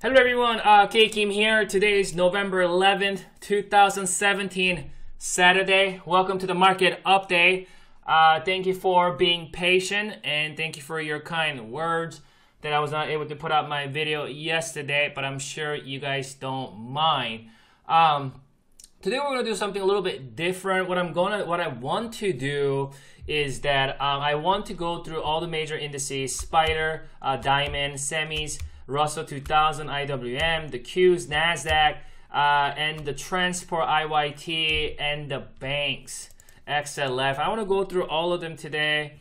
Hello everyone, Kim here. Today is November 11th, 2017, Saturday. Welcome to the market update. Thank you for being patient and thank you for your kind words that I was not able to put out my video yesterday, but I'm sure you guys don't mind. Today we're going to do something a little bit different. What I want to do is that I want to go through all the major indices: Spider, Diamond, Semis, Russell 2000, IWM, the Qs, NASDAQ, and the Transport IYT, and the banks, XLF. I want to go through all of them today,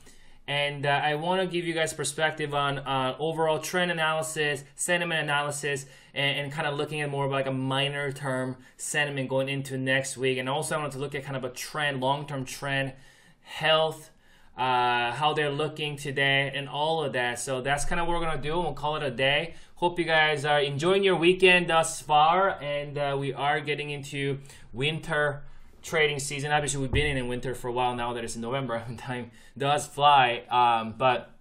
and I want to give you guys perspective on overall trend analysis, sentiment analysis, and kind of looking at more of like a minor term sentiment going into next week. And also I want to look at kind of a trend, long-term trend, health, how they're looking today, and all of that. So that's kind of what we're gonna do, and we'll call it a day. Hope you guys are enjoying your weekend thus far, and we are getting into winter trading season. Obviously we've been in winter for a while now that it's in November. Time does fly, but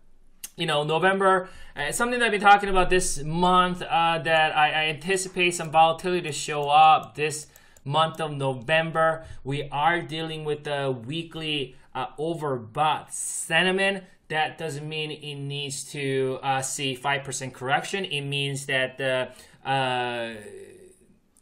you know, November, something that I've been talking about this month, that I anticipate some volatility to show up this month of November. We are dealing with the weekly overbought sentiment. That doesn't mean it needs to see 5% correction. It means that the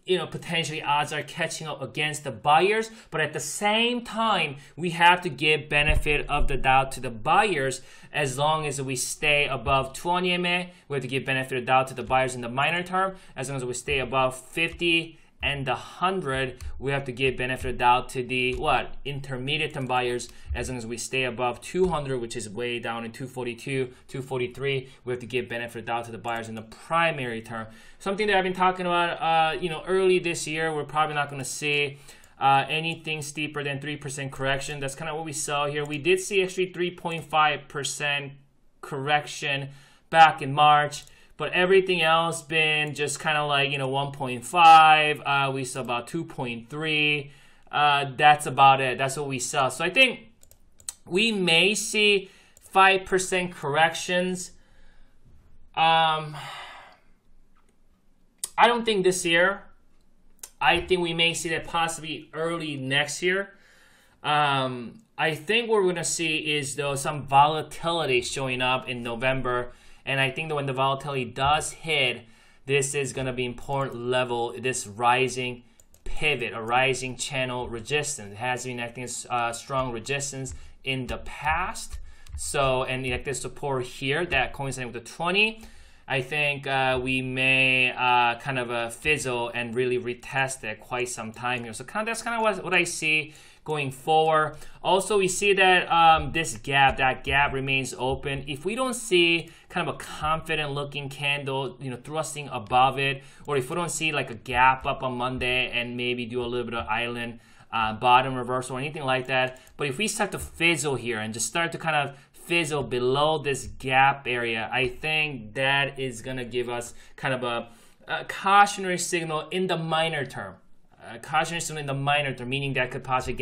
potentially odds are catching up against the buyers, but at the same time we have to give benefit of the doubt to the buyers. As long as we stay above 20 MA, we have to give benefit of doubt to the buyers in the minor term. As long as we stay above 50 and the 100, we have to give benefit of doubt to the intermediate term buyers. As long as we stay above 200, which is way down in 242, 243, we have to give benefit of doubt to the buyers in the primary term. Something that I've been talking about, early this year, we're probably not going to see anything steeper than 3% correction. That's kind of what we saw here. We did see actually 3.5% correction back in March. But everything else been just kind of like, 1.5. We saw about 2.3. That's about it. That's what we saw. So I think we may see 5% corrections. I don't think this year. I think we may see that possibly early next year. I think what we're going to see is, though, some volatility showing up in November. And I think that when the volatility does hit, this is going to be important level, this rising pivot, a rising channel resistance. It has been acting as strong resistance in the past. So, and the active support here that coinciding with the 20, I think we may kind of fizzle and really retest it quite some time here. So that's kind of what I see going forward. Also, we see that that gap remains open. If we don't see kind of a confident looking candle, thrusting above it, or if we don't see like a gap up on Monday and maybe do a little bit of island bottom reversal or anything like that, but if we start to fizzle here and just start to kind of fizzle below this gap area, I think that is gonna give us kind of a cautionary signal in the minor term. Cautionary signal in the minor term, meaning that could possibly we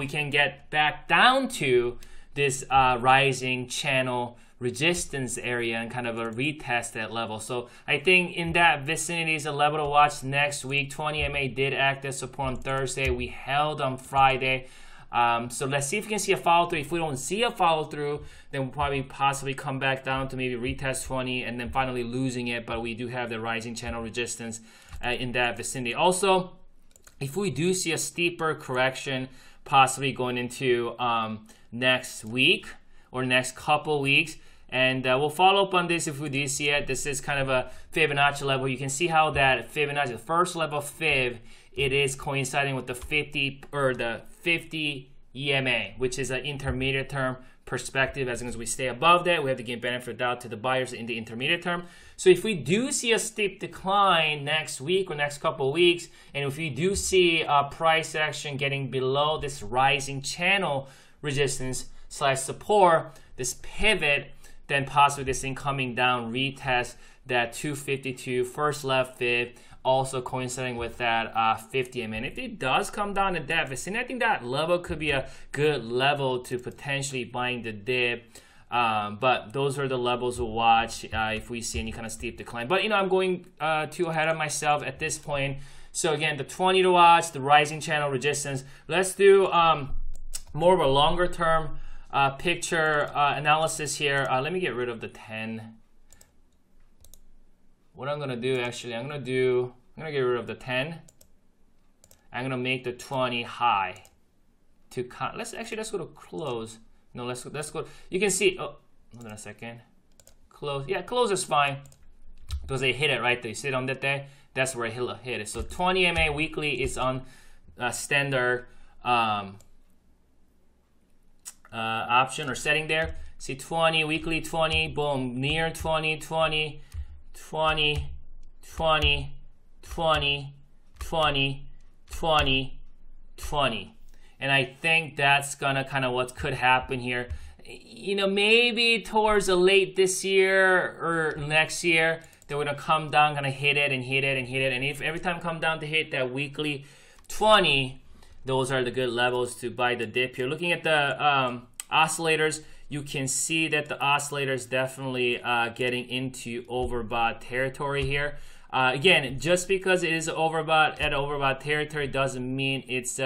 can get back down to this rising channel resistance area and kind of a retest that level. So I think in that vicinity is a level to watch next week. 20 MA did act as support on Thursday. We held on Friday. So let's see if we can see a follow through. If we don't see a follow through, then we'll probably possibly come back down to maybe retest 20 and then finally losing it. But we do have the rising channel resistance in that vicinity. Also, if we do see a steeper correction, possibly going into next week or next couple weeks, and we'll follow up on this if we do see it. This is kind of a Fibonacci level. You can see how that Fibonacci, the first level Fib, it is coinciding with the 50 or the 50 EMA, which is an intermediate term perspective. As long as we stay above that, we have to give benefit of doubt to the buyers in the intermediate term. So if we do see a steep decline next week or next couple of weeks, and if we do see price action getting below this rising channel resistance / support, this pivot, then possibly this thing coming down, retest that 252 first left fib, also coinciding with that 50 MA. If it does come down to that vicinity, I think that level could be a good level to potentially buying the dip But those are the levels we'll watch if we see any kind of steep decline. But, I'm going too ahead of myself at this point. So again, the 20 to watch, the rising channel resistance. Let's do more of a longer term picture analysis here. Let me get rid of the 10. What I'm gonna do actually, I'm gonna get rid of the 10. I'm gonna make the 20 high. Let's go to close. No, let's go. You can see. Oh, hold on a second. Close. Yeah, close is fine because they hit it right there. You see it on that day. That's where it hit it. So 20 MA weekly is on standard option or setting there. See 20 weekly, 20, boom, near 20, 20, 20, 20, 20, 20, 20, 20. And I think that's gonna kind of what could happen here. Maybe towards the late this year or next year, they're gonna come down, gonna hit it and hit it and hit it. And if every time come down to hit that weekly 20, those are the good levels to buy the dip here. Looking at the oscillators, you can see that the oscillators definitely getting into overbought territory here. Again, just because it is overbought territory doesn't mean it's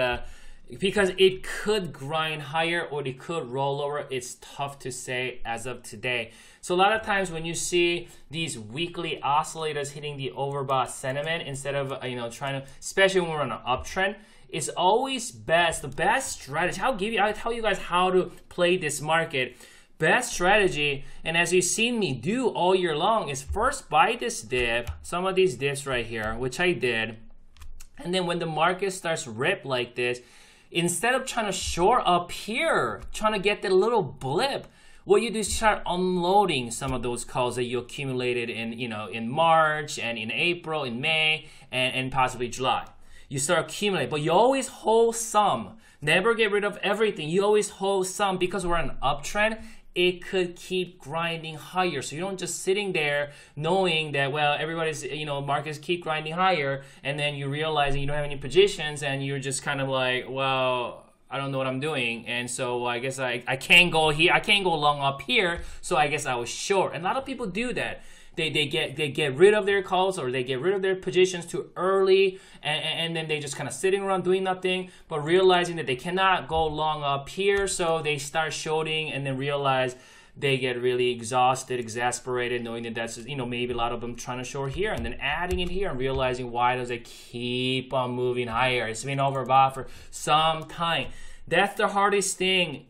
because it could grind higher or it could roll over. It's tough to say as of today. So a lot of times when you see these weekly oscillators hitting the overbought sentiment, instead of trying to, especially when we're on an uptrend, it's always best. The best strategy. I'll tell you guys how to play this market. Best strategy, and as you've seen me do all year long, is first buy this dip, some of these dips right here, which I did, and then when the market starts rip like this, instead of trying to short up here, trying to get the little blip, what you do is start unloading some of those calls that you accumulated in March and in April, in May, and possibly July. You start accumulating, but you always hold some. Never get rid of everything. You always hold some, because we're on an uptrend. It could keep grinding higher. So you don't just sitting there knowing that, well, everybody's, markets keep grinding higher, and then you realize you don't have any positions, and you're just kind of like, well, I don't know what I'm doing, and so I guess I can't go here. I can't go long up here, so I guess I was short. And a lot of people do that. They get rid of their calls, or they get rid of their positions too early, and then they just kind of sitting around doing nothing, but realizing that they cannot go long up here, so they start shorting, and then realize they get really exhausted, exasperated, knowing that that's maybe a lot of them trying to short here, and then adding it here and realizing, why does it keep on moving higher? It's been overbought for some time. That's the hardest thing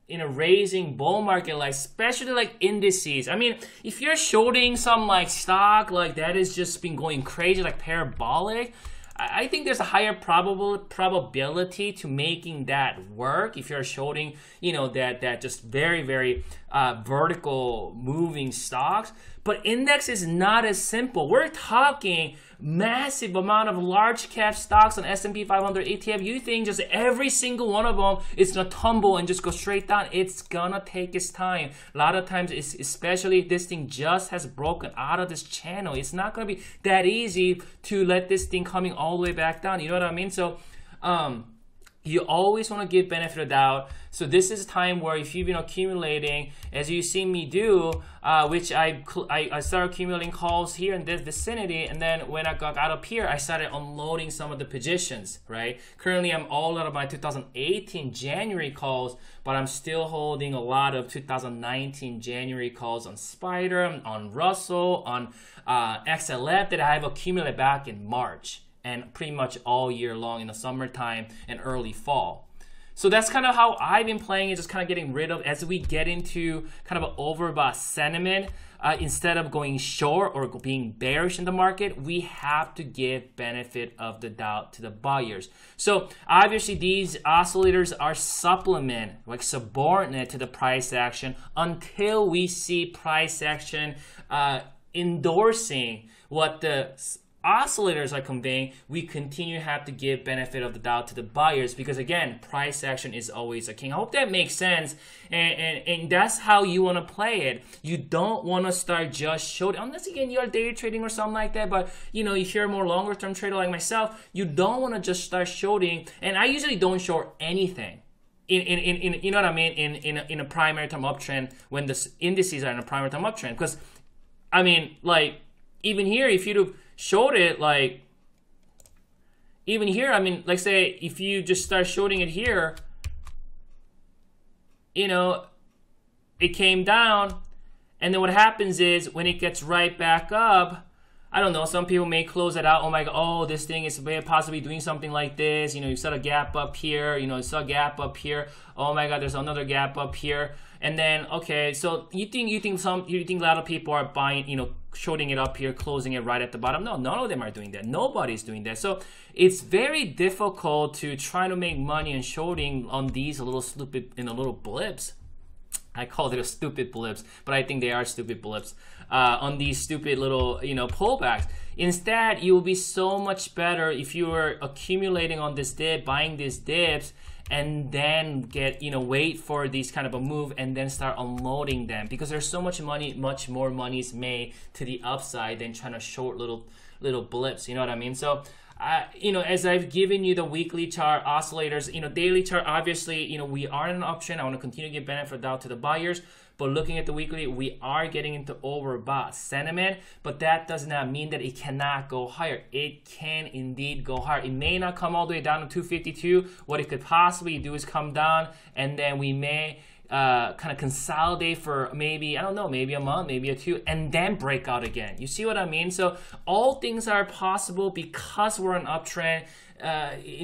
in a raising bull market, especially like indices. I mean, if you're shorting some stock that has just been going crazy, like parabolic, I think there's a higher probability to making that work if you're shorting, that just very, very vertical moving stocks. But index is not as simple. We're talking massive amount of large cap stocks on S&P 500 ETF. You think just every single one of them is gonna tumble and just go straight down? It's gonna take its time. A lot of times, especially if this thing just has broken out of this channel, it's not gonna be that easy to let this thing coming all the way back down. You know what I mean? So you always want to give benefit of doubt. So this is a time where if you've been accumulating, as you see me do, which I started accumulating calls here in this vicinity, and then when I got out up here, I started unloading some of the positions, right? Currently, I'm all out of my 2018 January calls, but I'm still holding a lot of 2019 January calls on Spider, on Russell, on XLF that I have accumulated back in March, and pretty much all year long in the summertime and early fall. So that's kind of how I've been playing it, just kind of getting rid of, as we get into kind of an overbought sentiment, instead of going short or being bearish in the market, we have to give benefit of the doubt to the buyers. So obviously these oscillators are subordinate to the price action until we see price action endorsing what the oscillators are conveying. We continue to have to give benefit of the doubt to the buyers, because again, price action is always a king. I hope that makes sense, and that's how you want to play it. You don't want to start just shorting, unless again you're day trading or something like that. But if you're a more longer term trader like myself, you don't want to just start shorting. And I usually don't short anything you know what I mean, in a primary term uptrend, when the indices are in a primary term uptrend. Because I mean, like, even here, if you showed it, like, even here, I mean, like, say if you just start shorting it here, you know, it came down, and then what happens is when it gets right back up, I don't know, some people may close it out. Oh my God, oh, this thing is possibly doing something like this. You know, you saw a gap up here, you know, you saw a gap up here. Oh my God, there's another gap up here. And then, okay, so you think a lot of people are buying, you know, shorting it up here, closing it right at the bottom. No, none of them are doing that. Nobody's doing that. So it's very difficult to try to make money and shorting on these little stupid, little blips. I called it a stupid blips, but I think they are stupid blips on these stupid little, you know, pullbacks. Instead, you will be so much better if you were accumulating on this dip, buying these dips, and then get, you know, wait for these kind of a move and then start unloading them, because there's so much money, much more money is made to the upside than trying to short little blips. You know what I mean? So you know, as I've given you the weekly chart, oscillators, you know, daily chart, obviously, you know, we are in an uptrend. I want to continue to give benefit out to the buyers, but looking at the weekly, we are getting into overbought sentiment, but that does not mean that it cannot go higher. It can indeed go higher. It may not come all the way down to 252. What it could possibly do is come down, and then we may kind of consolidate for maybe, I don't know, maybe a month, maybe a two, and then break out again. You see what I mean? So all things are possible because we're an uptrend.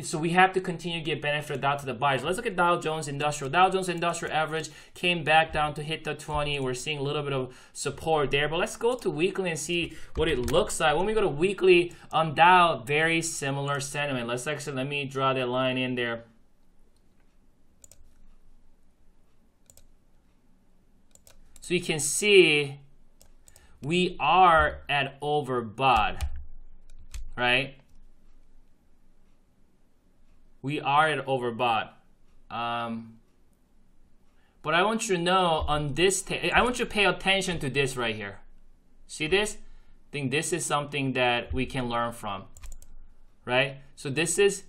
So we have to continue to give benefit out to the buyers. Let's look at Dow Jones Industrial. Dow Jones Industrial average came back down to hit the 20. We're seeing a little bit of support there, but let's go to weekly and see what it looks like. When we go to weekly on Dow, very similar sentiment. Let me draw that line in there. So you can see we are at overbought, right? We are at overbought. But I want you to know on this, I want you to pay attention to this right here. See this? I think this is something that we can learn from, right? So this is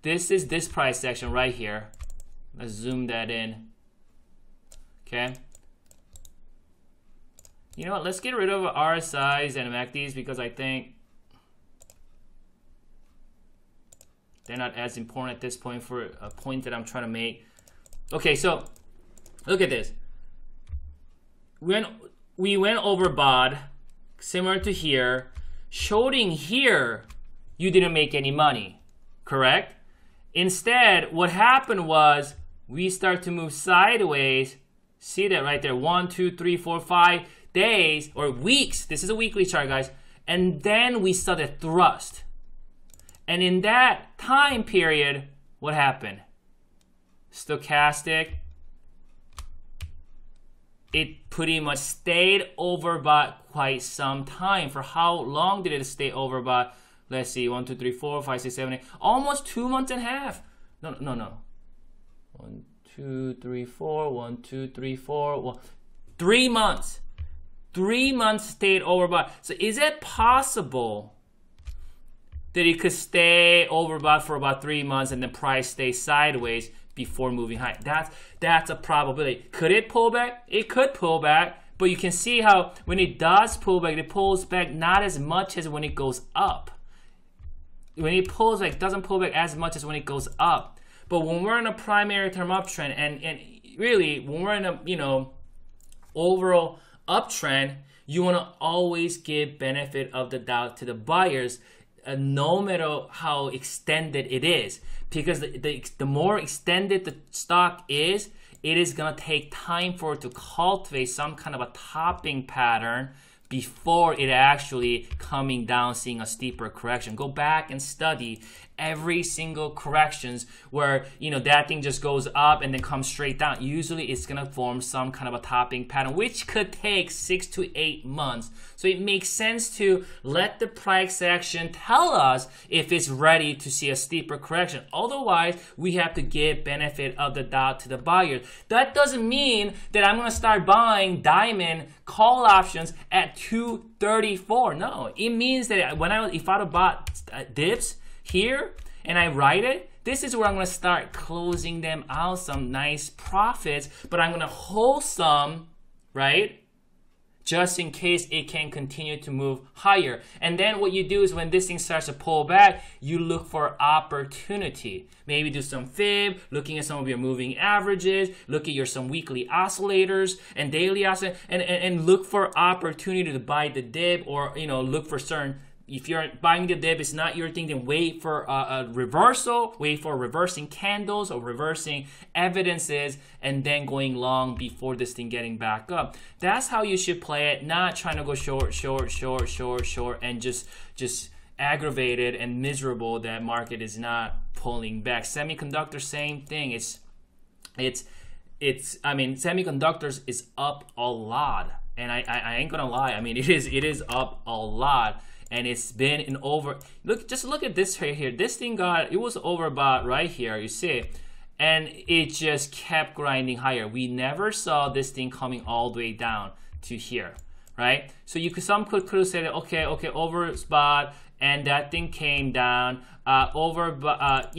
this price section right here. Let's zoom that in, okay? You know what, let's get rid of RSIs and MACDs because I think they're not as important at this point for a point that I'm trying to make. Okay, so look at this. When we went overbought, similar to here, shorting here, you didn't make any money, correct? Instead, what happened was we start to move sideways. See that right there, 1, 2, 3, 4, 5 days or weeks. This is a weekly chart, guys. And then we saw the thrust. And in that time period, what happened? Stochastic, it pretty much stayed overbought quite some time. For how long did it stay overbought? Let's see, 1, 2, 3, 4, 5, 6, 7, 8, almost 2 months and a half. No. 1, 2, 3, 4, 1, 2, 3, 4, 3 months. 3 months stayed overbought. So is it possible that it could stay overbought for about 3 months and the price stay sideways before moving high? That's a probability. Could it pull back? It could pull back, but you can see how when it does pull back, it pulls back not as much as when it goes up. When it pulls back, it doesn't pull back as much as when it goes up. But when we're in a primary term uptrend, and really when we're in a, you know, overall uptrend, you want to always give benefit of the doubt to the buyers, no matter how extended it is, because the more extended the stock is, it is going to take time for it to cultivate some kind of a topping pattern before it actually coming down, seeing a steeper correction. Go back and study every single corrections where, you know, that thing just goes up and then comes straight down. Usually it's gonna form some kind of a topping pattern, which could take 6 to 8 months. So it makes sense to let the price action tell us if it's ready to see a steeper correction. Otherwise, we have to give benefit of the doubt to the buyers. That doesn't mean that I'm gonna start buying diamond call options at 234. No, it means that if I'd have bought dips here and I write it, this is where I'm going to start closing them out, some nice profits, but I'm going to hold some, right? Just in case it can continue to move higher. And then what you do is when this thing starts to pull back, you look for opportunity. Maybe do some fib, looking at some of your moving averages, look at your some weekly oscillators and daily oscillators, and look for opportunity to buy the dip, or look for certain. If you're buying the dip, it's not your thing, then wait for a reversal, wait for reversing candles or reversing evidences, and then going long before this thing getting back up. That's how you should play it, not trying to go short, and just aggravated and miserable that market is not pulling back. Semiconductor, same thing. I mean, semiconductors is up a lot, and I ain't gonna lie. I mean, it is up a lot. And it's been in over, just look at this right here. This thing it was overbought right here, you see, and it just kept grinding higher. We never saw this thing coming all the way down to here, right? So some could say that, okay, overbought, and that thing came down, overbought,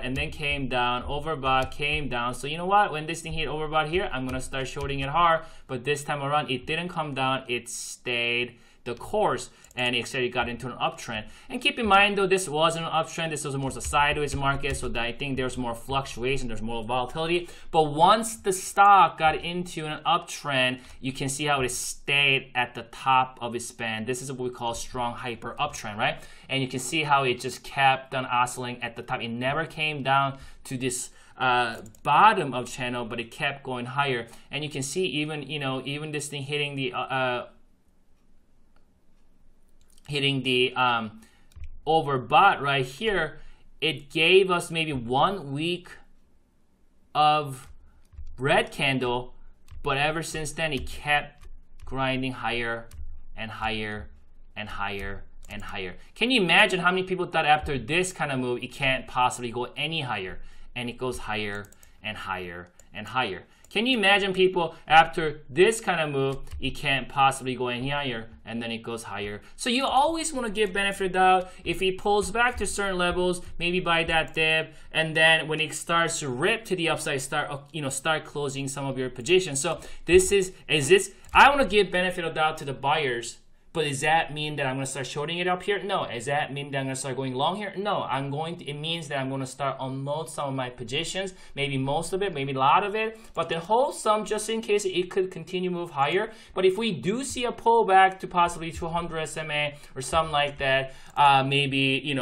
and then came down, overbought, came down. So you know what? When this thing hit overbought here, I'm gonna start shorting it hard. But this time around, it didn't come down; it stayed the course, and it got into an uptrend. And keep in mind though, this wasn't an uptrend, this was more of a sideways market, so that I think there's more fluctuation, there's more volatility. But once the stock got into an uptrend, you can see how it stayed at the top of its band. This is what we call strong hyper uptrend, right? And you can see how it just kept on oscillating at the top. It never came down to this bottom of channel, but it kept going higher. And you can see even this thing hitting the overbought right here, it gave us maybe 1 week of red candle, but ever since then it kept grinding higher and higher and higher and higher. Can you imagine how many people thought after this kind of move it can't possibly go any higher, and it goes higher and higher and higher? Can you imagine people after this kind of move, it can't possibly go any higher, and then it goes higher? So you always want to give benefit of doubt. If it pulls back to certain levels, maybe buy that dip, and then when it starts to rip to the upside, start closing some of your positions. So I want to give benefit of doubt to the buyers. But does that mean that I'm going to start shorting it up here? No. Does that mean that I'm going to start going long here? No. It means that I'm going to start unload some of my positions, maybe most of it, maybe a lot of it, but then hold some just in case it could continue to move higher. But if we do see a pullback to possibly 200 SMA or something like that, maybe,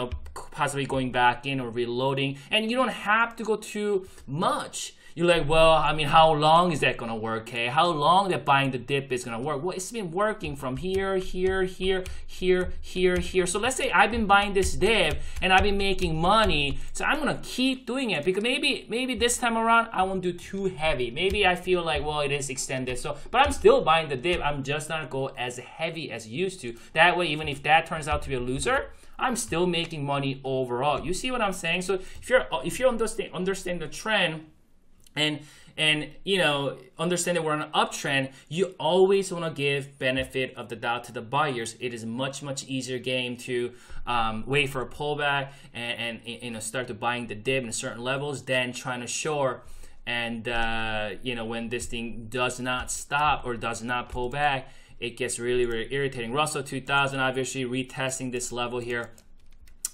possibly going back in or reloading, and you don't have to go too much. You're like, well, I mean, how long is that going to work, okay? How long that buying the dip is going to work? Well, it's been working from here, here, here, here, here, here. So let's say I've been buying this dip and I've been making money. So I'm going to keep doing it because maybe this time around I won't do too heavy. Maybe I feel like, well, it is extended. So, but I'm still buying the dip. I'm just not going to go as heavy as used to. That way, even if that turns out to be a loser, I'm still making money overall. You see what I'm saying? So if you understand the trend, and understand that we're on an uptrend, you always want to give benefit of the doubt to the buyers. It is much easier game to wait for a pullback and start to buying the dip in certain levels than trying to short. And when this thing does not stop or does not pull back, it gets really irritating. Russell 2000 obviously retesting this level here,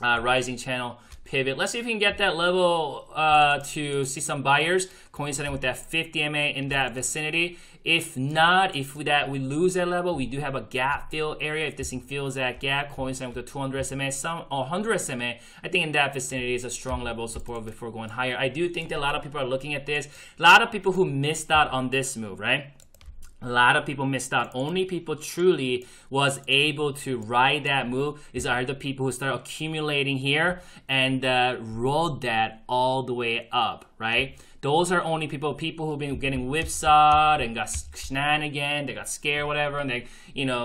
rising channel pivot. Let's see if we can get that level to see some buyers coinciding with that 50 MA in that vicinity. If not, if we lose that level, we do have a gap fill area. If this thing fills that gap coinciding with the 200 SMA, or 100 SMA, I think in that vicinity is a strong level of support before going higher. I do think that a lot of people are looking at this. A lot of people who missed out on this move, right? A lot of people missed out. Only people truly was able to ride that move are the people who start accumulating here and rode that all the way up, right? those are only people who've been getting whipsawed and got shenanigan, they got scared, whatever, and they, you know,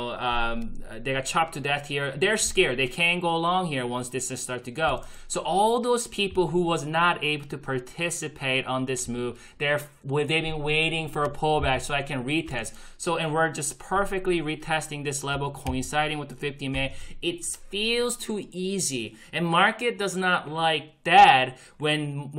they got chopped to death here. They're scared. They can't go along here once this is start to go. So all those people who was not able to participate on this move, they've been waiting for a pullback so I can retest. So, and we're just perfectly retesting this level, coinciding with the 50 MA. It feels too easy, and market does not like that when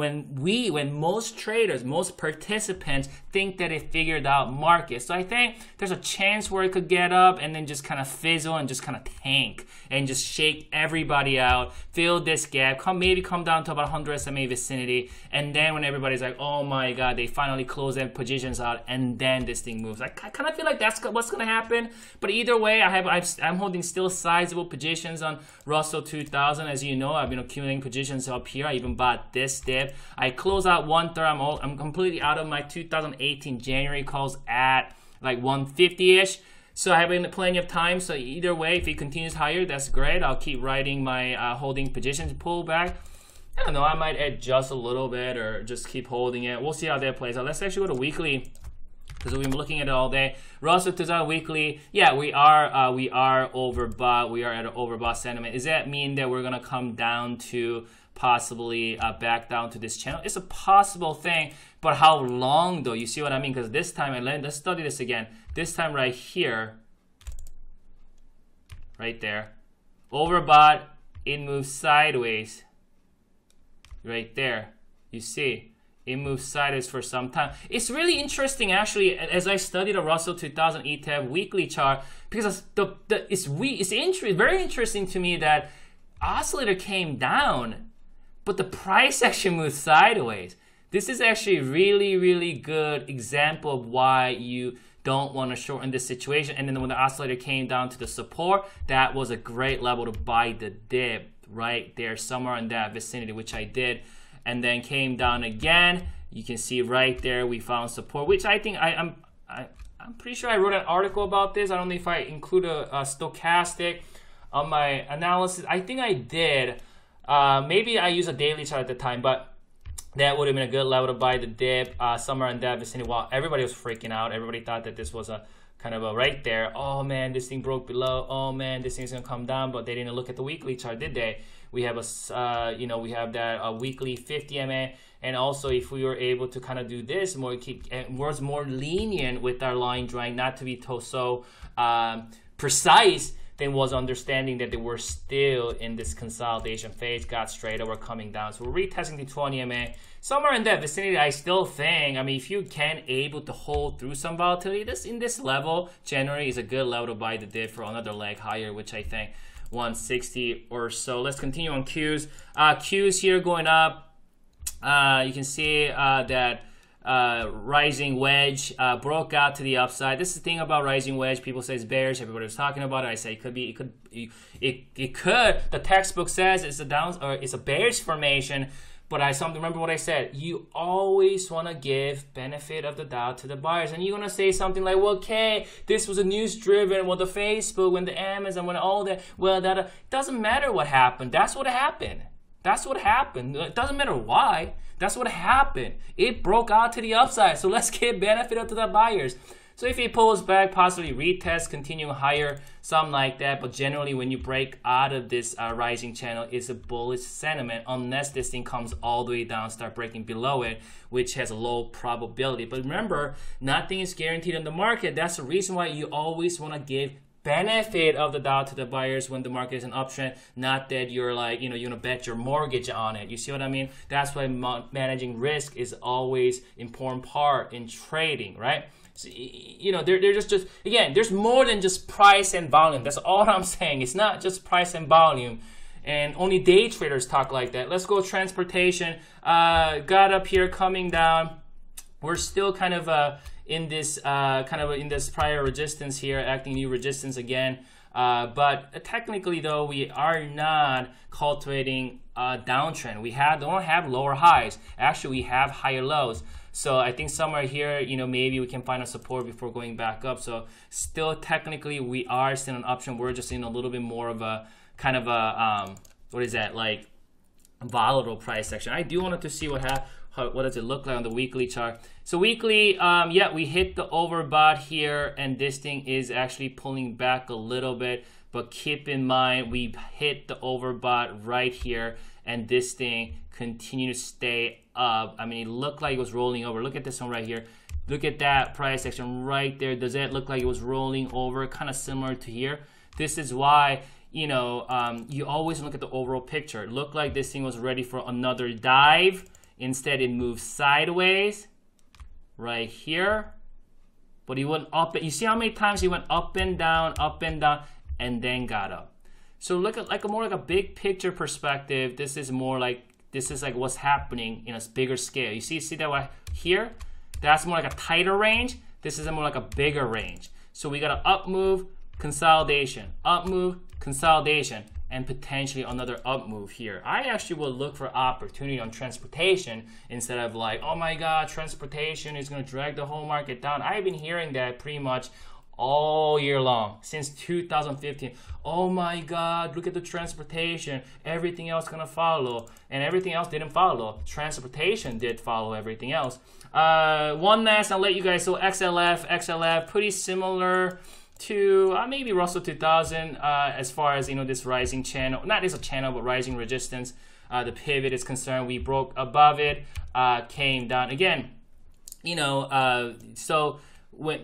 most traders, most participants think that it figured out market. So I think there's a chance where it could get up and then just kind of fizzle and just kind of tank and just shake everybody out, fill this gap, maybe come down to about 100 SMA vicinity, and then when everybody's like, oh my god, they finally close their positions out, and then this thing moves. I kind of feel like that's what's going to happen. But either way, I'm holding still sizable positions on Russell 2000. As you know, I've been accumulating positions up here. I even bought this dip. I close out 1/3. I'm completely out of my 2018 January calls at like 150-ish. So I have plenty of time. So either way, if it continues higher, that's great. I'll keep riding my holding positions, pull back. I don't know, I might adjust a little bit or just keep holding it. We'll see how that plays out. Let's actually go to weekly, because we've been looking at it all day. Russell 2000 weekly, yeah, we are overbought. We are at an overbought sentiment. Does that mean that we're gonna come down to possibly back down to this channel? It's a possible thing, but how long though? You see what I mean? Because this time, let's study this again. This time right here, right there, overbought, it moves sideways. Right there, you see, it moves sideways for some time. It's really interesting, actually, as I studied the Russell 2000 ETF weekly chart, because it's very interesting to me that oscillator came down, but the price actually moved sideways. This is actually a really, really good example of why you don't want to shorten this situation. And then when the oscillator came down to the support, that was a great level to buy the dip right there, somewhere in that vicinity, which I did, and then came down again. You can see right there we found support, which I think I'm pretty sure I wrote an article about this. I don't know if I include a stochastic on my analysis. I think I did. Maybe I used a daily chart at the time, but that would have been a good level to buy the dip somewhere in that vicinity. While everybody was freaking out, everybody thought that this was a kind of a right there. Oh man, this thing broke below. Oh man, this thing's gonna come down. But they didn't look at the weekly chart, did they? We have a, you know, we have that weekly 50 MA, and also if we were able to kind of do this more, was more lenient with our line drawing, not to be so precise, then was understanding that they were still in this consolidation phase, got straight over, coming down. So we're retesting the 20 MA. Somewhere in that vicinity, I still think, I mean, if you can able to hold through some volatility, this in this level, generally is a good level to buy the dip for another leg higher, which I think 160 or so. Let's continue on Qs. Qs here going up. You can see that rising wedge broke out to the upside. This is the thing about rising wedge. People say it's bearish. Everybody was talking about it. I say it could be. It could. The textbook says it's a down or it's a bearish formation. But remember what I said. You always want to give benefit of the doubt to the buyers, and you're gonna say something like, "Well, okay, this was a news-driven. Well, the Facebook, when the Amazon, when all that. Well, that doesn't matter what happened. That's what happened. That's what happened. It doesn't matter why. That's what happened. It broke out to the upside. So let's give benefit of to the buyers." So if it pulls back, possibly retest, continue higher, something like that. But generally, when you break out of this rising channel, it's a bullish sentiment unless this thing comes all the way down, start breaking below it, which has a low probability. But remember, nothing is guaranteed in the market. That's the reason why you always want to give benefit of the doubt to the buyers when the market is an uptrend, not that you're like, you know, you're gonna bet your mortgage on it. You see what I mean? That's why managing risk is always important part in trading, right? So, you know, they're just again, there's more than just price and volume. That's all I'm saying. It's not just price and volume, and only day traders talk like that. Let's go transportation. Got up here, coming down. We're still kind of in this in this prior resistance here, acting new resistance again. But technically, though, we are not cultivating a downtrend. We don't have lower highs. Actually, we have higher lows. So I think somewhere here, you know, maybe we can find a support before going back up. So still, technically, we are still an option. We're just in a little bit more of a kind of a what is that, like volatile price action. I do want to see what what does it look like on the weekly chart? So weekly, yeah, we hit the overbought here, and this thing is actually pulling back a little bit. But keep in mind, we hit the overbought right here, and this thing continued to stay up. I mean, it looked like it was rolling over. Look at this one right here. Look at that price action right there. Does that look like it was rolling over? Kind of similar to here. This is why, you know, you always look at the overall picture. It looked like this thing was ready for another dive. Instead, it moved sideways right here. But he went up. You see how many times he went up and down, and then got up. So look at like more like a big picture perspective. This is more like what's happening in a bigger scale. You see that right here? That's more like a tighter range. This is more like a bigger range. So we got an up move, consolidation, up move, consolidation, and potentially another up move here. I actually will look for opportunity on transportation instead of like, oh my God, transportation is going to drag the whole market down. I've been hearing that pretty much all year long since 2015. Oh my God, look at the transportation. Everything else gonna follow, and everything else didn't follow. Transportation did follow everything else. One last, I'll let you guys. So XLF, pretty similar to maybe Russell 2000 as far as, you know, this rising channel, not as a channel, but rising resistance. The pivot is concerned. We broke above it, came down again. You know, so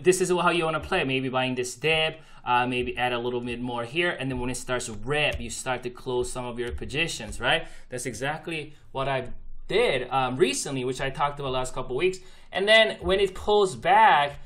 this is how you want to play. Maybe buying this dip, maybe add a little bit more here, and then when it starts to rip, you start to close some of your positions, right? That's exactly what I did recently, which I talked about last couple weeks. And then when it pulls back,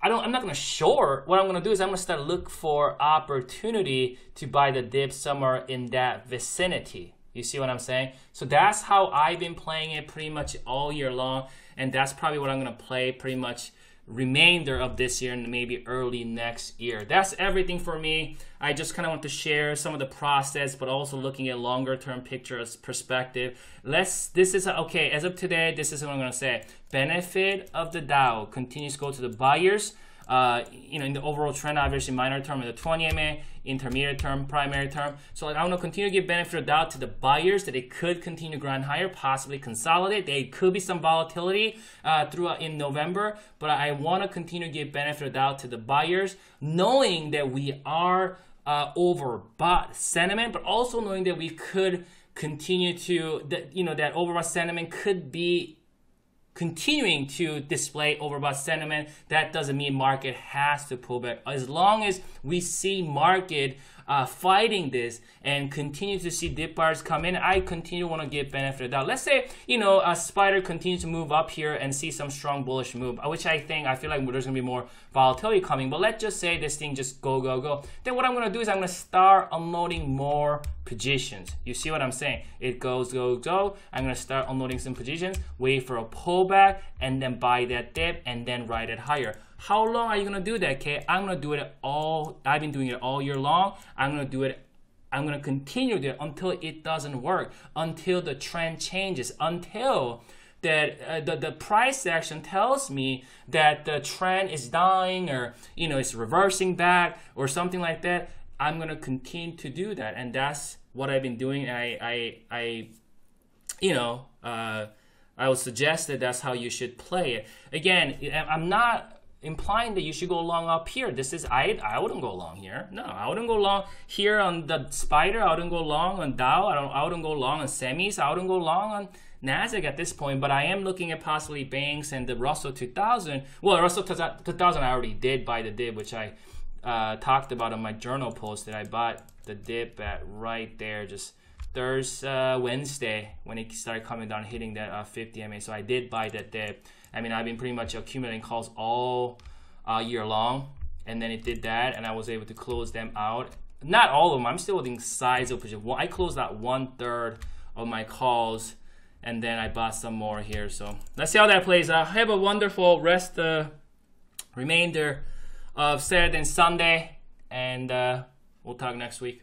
I'm not gonna short. What I'm gonna do is I'm gonna start to look for opportunity to buy the dip somewhere in that vicinity. You see what I'm saying? So that's how I've been playing it pretty much all year long, and that's probably what I'm gonna play pretty much remainder of this year and maybe early next year. That's everything for me. I just kind of want to share some of the process, but also looking at longer term pictures perspective. This is okay, as of today, this is what I'm going to say. Benefit of the Dow continues to go to the buyers. You know, in the overall trend, obviously minor term in the 20 MA, intermediate term, primary term. So I want to continue to give benefit of doubt to the buyers that it could continue to grind higher, possibly consolidate. There could be some volatility throughout in November, but I want to continue to give benefit of doubt to the buyers, knowing that we are overbought sentiment, but also knowing that we could continue to, that overbought sentiment could be continuing to display overbought sentiment. That doesn't mean market has to pull back. As long as we see market fighting this and continue to see dip bars come in, I continue to want to give benefit of doubt. Let's say, you know, a spider continues to move up here and see some strong bullish move, which I feel like there's going to be more volatility coming. But let's just say this thing just go. Then what I'm going to do is I'm going to start unloading more positions. You see what I'm saying? It goes, go. I'm going to start unloading some positions, wait for a pullback, and then buy that dip, and then ride it higher. How long are you going to do that, Kay? I'm going to do it all. I've been doing it all year long. I'm going to do it. I'm going to continue to do it until it doesn't work, until the trend changes, until that the price action tells me that the trend is dying, or, you know, it's reversing back or something like that. I'm going to continue to do that. And that's what I've been doing. I would suggest that that's how you should play it. Again, I'm not implying that you should go long up here. I wouldn't go long here. No, I wouldn't go long here on the spider. I wouldn't go long on Dow. I wouldn't go long on semis. I wouldn't go long on Nasdaq at this point, but I am looking at possibly banks and the Russell 2000. Well, Russell 2000 I already did buy the dip, which I talked about on my journal post, that I bought the dip at right there, just Thursday, Wednesday, when it started coming down, hitting that 50 MA. So I did buy that dip. I mean, I've been pretty much accumulating calls all year long, and then it did that, and I was able to close them out. Not all of them. I'm still holding sizable position. I closed out 1/3 of my calls, and then I bought some more here. So let's see how that plays out. Have a wonderful remainder of Saturday and Sunday, and we'll talk next week.